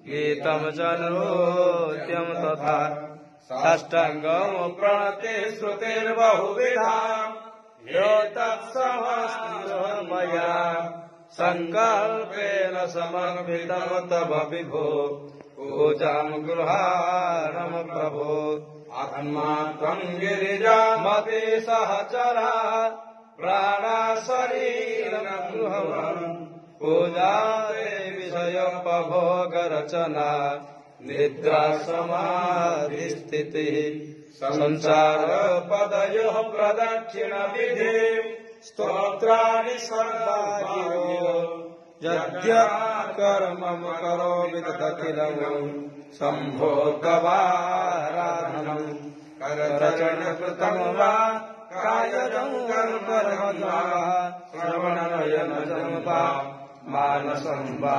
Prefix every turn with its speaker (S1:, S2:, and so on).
S1: गीतं च नृत्यं तथा साष्टाङ्गं प्रणते श्रुतिर्बहुविधा एतत्समस्तु मया सङ्कल्पेन समर्पितं तव विभो पूजां गृहाणं प्रभो आत्मा त्वं गिरिजामपि सहचरा प्राणा शरीरं गृहम् पूजा विषयोपभोगरचना निद्रा समाधिस्थितिः संसारपदयोः प्रदक्षिणविधि स्तोत्राणि सर्वागिरो यद्यत्कर्मं करोमि तदखिलं शम्भो तवाराधनं करचरणकृतं वा कायजं कर्मजं वा श्रवणनयनजं वा मानसं वा